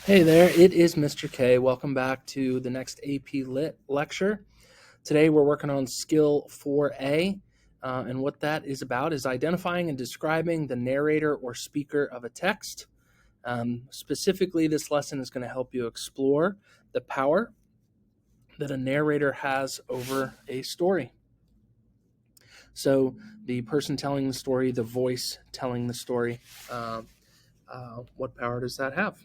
Hey there, it is Mr. K. Welcome back to the next AP Lit lecture. Today we're working on Skill 4A, and what that is about is identifying and describing the narrator or speaker of a text. Specifically, this lesson is going to help you explore the power that a narrator has over a story. So the person telling the story, the voice telling the story, what power does that have?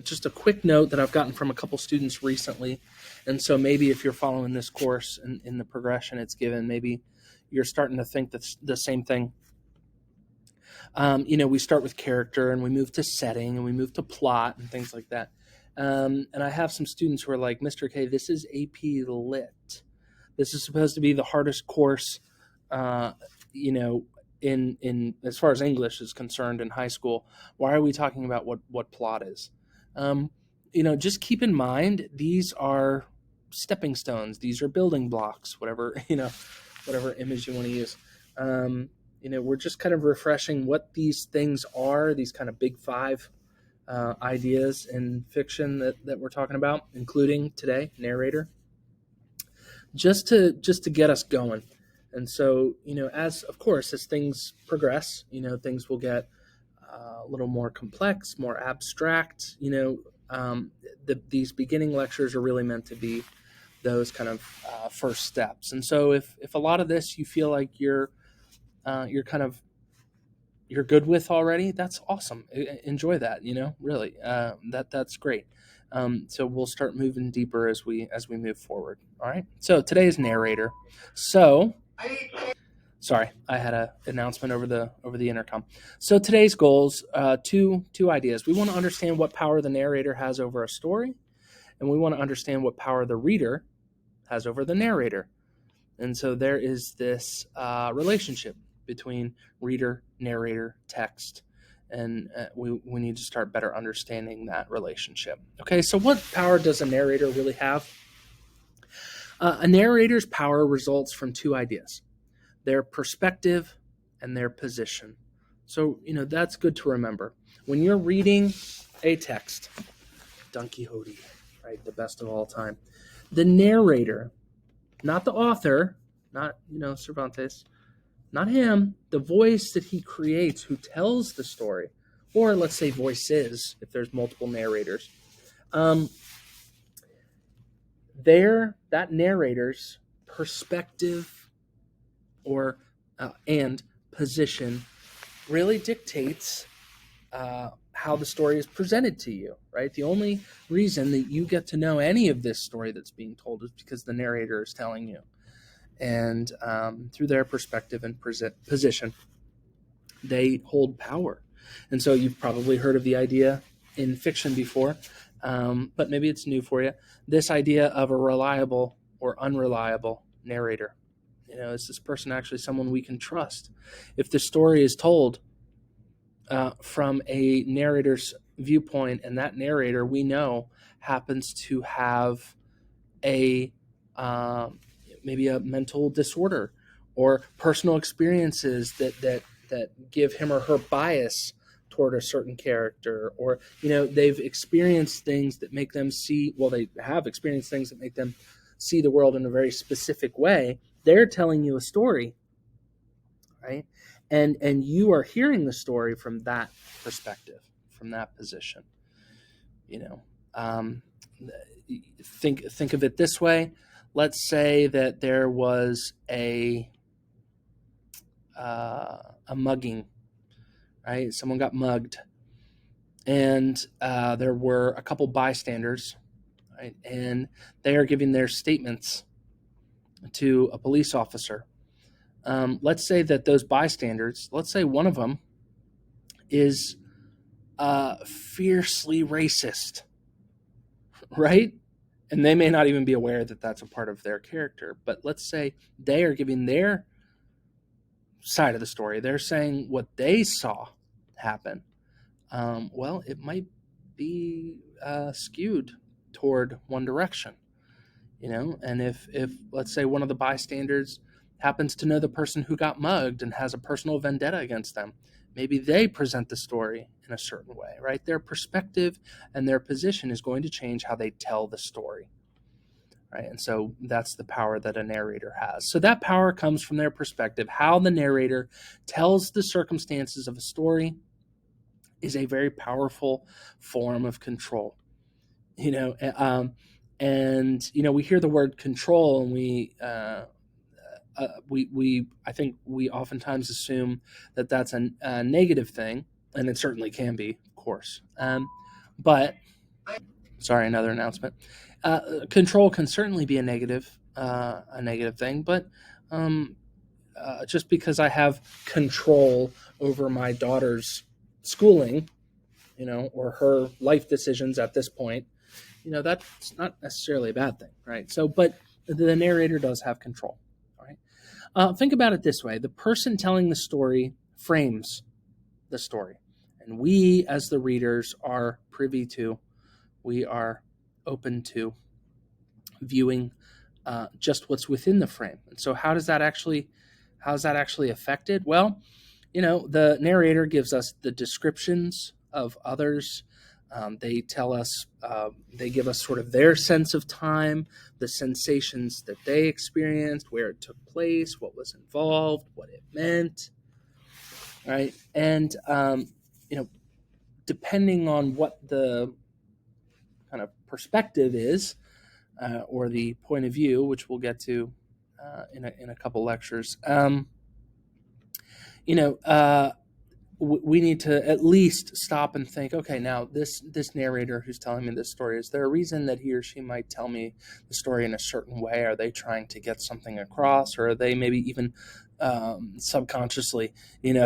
Just a quick note that I've gotten from a couple students recently. And so maybe if you're following this course in the progression it's given, maybe you're starting to think that's the same thing. We start with character and we move to setting and we move to plot and things like that. And I have some students who are like, Mr. K, this is AP Lit. This is supposed to be the hardest course, in as far as English is concerned in high school. Why are we talking about what plot is? Just keep in mind, these are stepping stones. These are building blocks, whatever image you want to use. We're just kind of refreshing what these things are, these kind of big five ideas in fiction that we're talking about, including today, narrator, just to get us going. And so, as things progress, things will get a little more complex, more abstract. These beginning lectures are really meant to be those kind of first steps. And so if a lot of this you feel like you're good with already, that's awesome. Enjoy that, really. That's great. So we'll start moving deeper as we move forward. All right. So today's narrator. So sorry, I had an announcement over the intercom. So today's goals, two ideas. We want to understand what power the narrator has over a story, and we want to understand what power the reader has over the narrator. And so there is this relationship between reader, narrator, text, and we need to start better understanding that relationship. Okay, so what power does a narrator really have? A narrator's power results from two ideas: their perspective and their position. So, that's good to remember. When you're reading a text, Don Quixote, right, the best of all time, the narrator, not the author, not, Cervantes, not him, the voice that he creates who tells the story, or let's say voices, if there's multiple narrators, that narrator's perspective and position really dictates how the story is presented to you, right? The only reason that you get to know any of this story that's being told is because the narrator is telling you. And through their perspective and position, they hold power. And so you've probably heard of the idea in fiction before, but maybe it's new for you. This idea of a reliable or unreliable narrator. Is this person actually someone we can trust? If the story is told from a narrator's viewpoint, and that narrator we know happens to have maybe a mental disorder or personal experiences that give him or her bias toward a certain character, or they've experienced things that make them see, they have experienced things that make them see the world in a very specific way. They're telling you a story, right? And you are hearing the story from that perspective, from that position. Think of it this way. Let's say that there was a mugging, right? Someone got mugged, and there were a couple bystanders, right? And they are giving their statements to a police officer. Let's say that those bystanders, let's say one of them is fiercely racist, right? And they may not even be aware that that's a part of their character. But let's say they are giving their side of the story. They're saying what they saw happen. It might be skewed toward one direction, and if let's say one of the bystanders happens to know the person who got mugged and has a personal vendetta against them, maybe they present the story in a certain way, right? Their perspective and their position is going to change how they tell the story, right? And so that's the power that a narrator has. So that power comes from their perspective. How the narrator tells the circumstances of a story is a very powerful form of control. And we hear the word control, and I think we oftentimes assume that that's a negative thing, and it certainly can be, of course. But sorry, another announcement. Control can certainly be a negative thing, but just because I have control over my daughter's schooling, or her life decisions at this point, that's not necessarily a bad thing, right? So, but the narrator does have control, right? Think about it this way. The person telling the story frames the story, and we as the readers are privy to, we are open to viewing just what's within the frame. And so how is that actually affected? Well, the narrator gives us the descriptions of others. They tell us, they give us sort of their sense of time, the sensations that they experienced, where it took place, what was involved, what it meant, right? And, depending on what the kind of perspective is, or the point of view, which we'll get to in a couple lectures, we need to at least stop and think, okay, now this narrator who's telling me this story, is there a reason that he or she might tell me the story in a certain way? Are they trying to get something across, or are they maybe even subconsciously,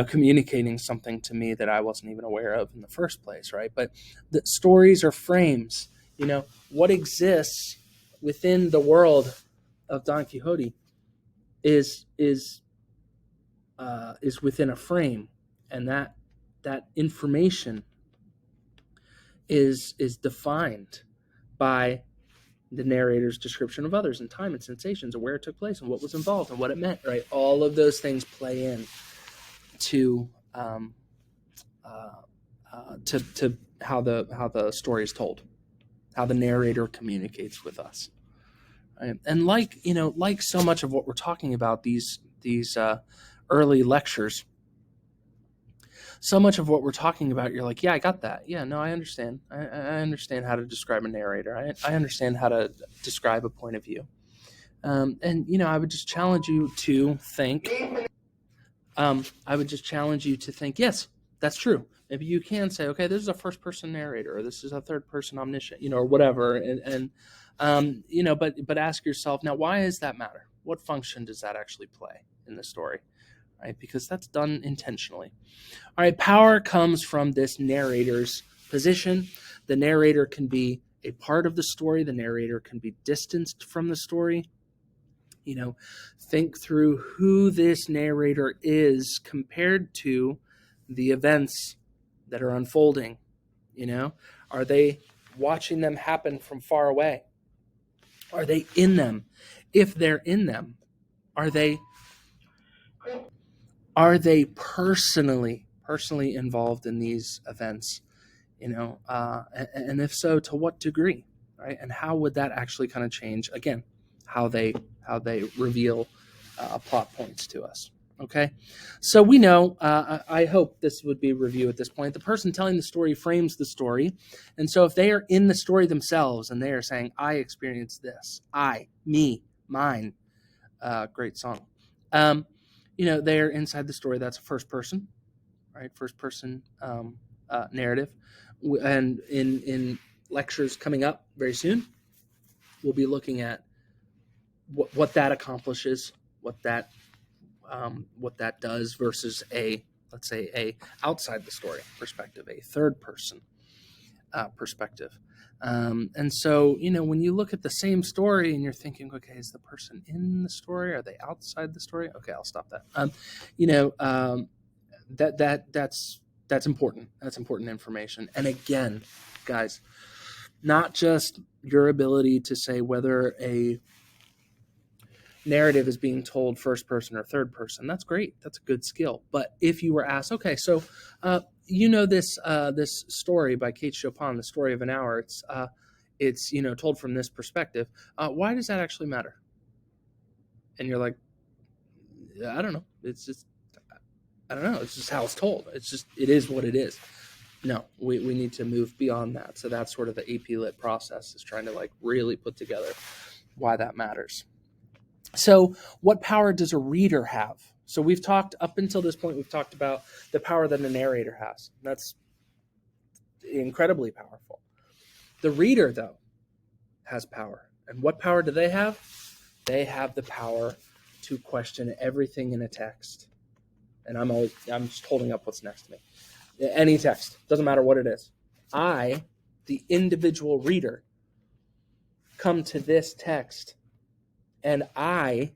communicating something to me that I wasn't even aware of in the first place, right? But the stories are frames. What exists within the world of Don Quixote is within a frame, and that information is defined by the narrator's description of others and time and sensations and where it took place and what was involved and what it meant, right? All of those things play in to how the story is told, how the narrator communicates with us. Right? And like so much of what we're talking about, these early lectures, so much of what we're talking about, you're like, yeah, I got that. Yeah, no, I understand. I understand how to describe a narrator. I understand how to describe a point of view. And, I would just challenge you to think, yes, that's true. Maybe you can say, okay, this is a first person narrator, or this is a third person omniscient, or whatever. But ask yourself, now, why does that matter? What function does that actually play in the story? Right? Because that's done intentionally. All right, power comes from this narrator's position. The narrator can be a part of the story. The narrator can be distanced from the story. Think through who this narrator is compared to the events that are unfolding. Are they watching them happen from far away? Are they in them? If they're in them, are they personally involved in these events? And if so, to what degree, right? And how would that actually kind of change, again, how they reveal plot points to us? Okay, so we know, I hope this would be a review at this point. The person telling the story frames the story. And so if they are in the story themselves and they are saying, I experienced this, I, me, mine, great song. They're inside the story. That's a first person, right? First person narrative. And in lectures coming up very soon, we'll be looking at what that accomplishes, what that does versus let's say a outside the story perspective, a third person perspective. And so, when you look at the same story and you're thinking, okay, is the person in the story? Are they outside the story? Okay, I'll stop that. That's important. That's important information. And again, guys, not just your ability to say whether a narrative is being told first person or third person. That's great. That's a good skill. But if you were asked, okay, so this story by Kate Chopin, The Story of an Hour. It's told from this perspective. Why does that actually matter? And you're like, I don't know. It's just, I don't know. It's just how it's told. It is what it is. No, we need to move beyond that. So that's sort of the AP Lit process, is trying to like really put together why that matters. So what power does a reader have? So we've talked, up until this point, we've talked about the power that a narrator has. That's incredibly powerful. The reader, though, has power. And what power do they have? They have the power to question everything in a text. And I'm just holding up what's next to me. Any text, doesn't matter what it is. I, the individual reader, come to this text and I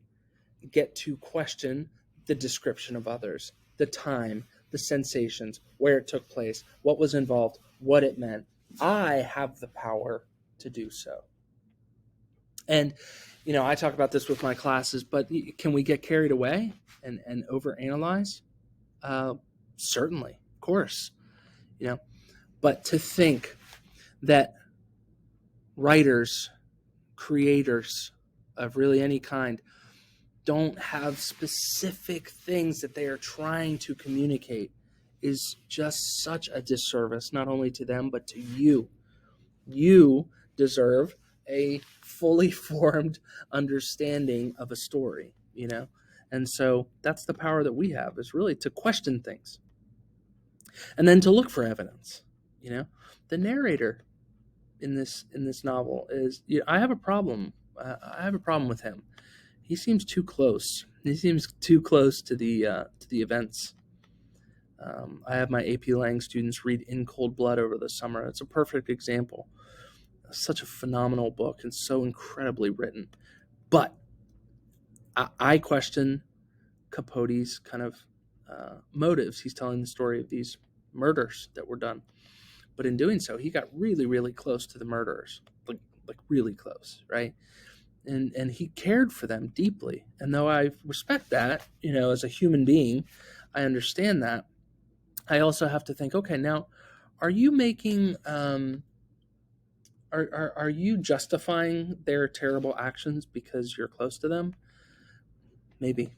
get to question the description of others, the time, the sensations, where it took place, what was involved, what it meant. I have the power to do so. And, I talk about this with my classes, but can we get carried away and overanalyze? Certainly, of course, but to think that writers, creators of really any kind, don't have specific things that they are trying to communicate is just such a disservice, not only to them, but to you. You deserve a fully formed understanding of a story, And so that's the power that we have, is really to question things. And then to look for evidence, The narrator in this novel is, I have a problem. I have a problem with him. He seems too close. He seems too close to the events. I have my AP Lang students read In Cold Blood over the summer. It's a perfect example. Such a phenomenal book and so incredibly written. But I question Capote's kind of motives. He's telling the story of these murders that were done. But in doing so, he got really, really close to the murderers, like really close, right? And he cared for them deeply. And though I respect that, as a human being, I understand that. I also have to think, okay, now, are you making, are you justifying their terrible actions because you're close to them? Maybe,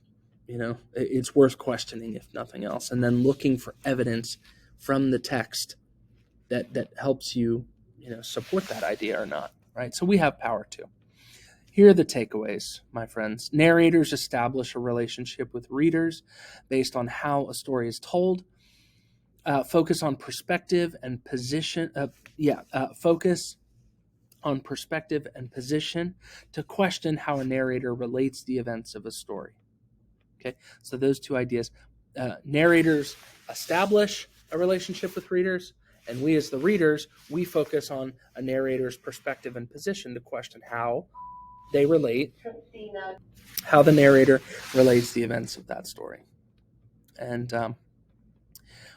it's worth questioning, if nothing else, and then looking for evidence from the text that helps you, support that idea or not, right? So we have power too. Here are the takeaways, my friends. Narrators establish a relationship with readers based on how a story is told. Focus on perspective and position. Focus on perspective and position to question how a narrator relates the events of a story. Okay, so those two ideas. Narrators establish a relationship with readers, and we as the readers, we focus on a narrator's perspective and position to question how they relate, how the narrator relates the events of that story. And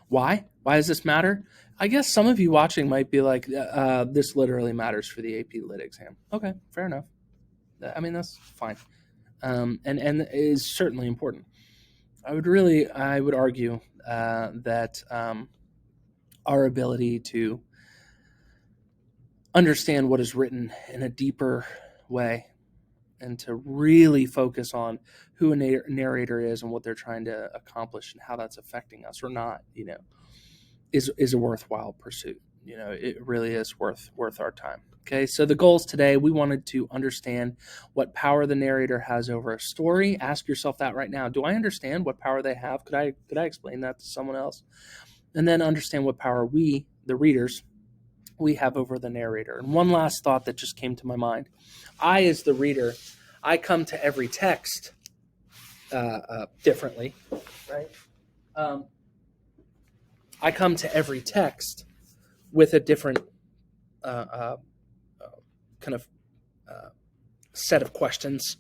why? Why does this matter? I guess some of you watching might be like, this literally matters for the AP Lit exam. Okay, fair enough. I mean, that's fine. And it is certainly important. I would argue that our ability to understand what is written in a deeper way and to really focus on who a narrator is and what they're trying to accomplish and how that's affecting us or not, is a worthwhile pursuit. It really is worth our time. Okay, so the goals today, we wanted to understand what power the narrator has over a story. Ask yourself that right now. Do I understand what power they have? Could I explain that to someone else? And then understand what power we, the readers, we have over the narrator. And one last thought that just came to my mind. I, as the reader, I come to every text differently, right? I come to every text with a different kind of set of questions.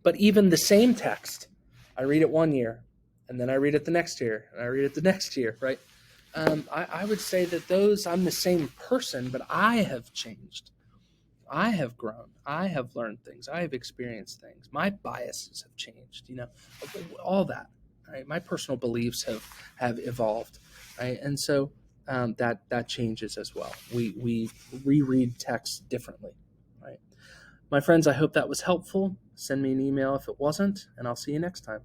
But even the same text, I read it one year, and then I read it the next year, and I read it the next year, right? I would say that I'm the same person, but I have changed. I have grown. I have learned things. I have experienced things. My biases have changed, all that. Right? My personal beliefs have evolved. right? And so that changes as well. We reread text differently, right? My friends, I hope that was helpful. Send me an email if it wasn't, and I'll see you next time.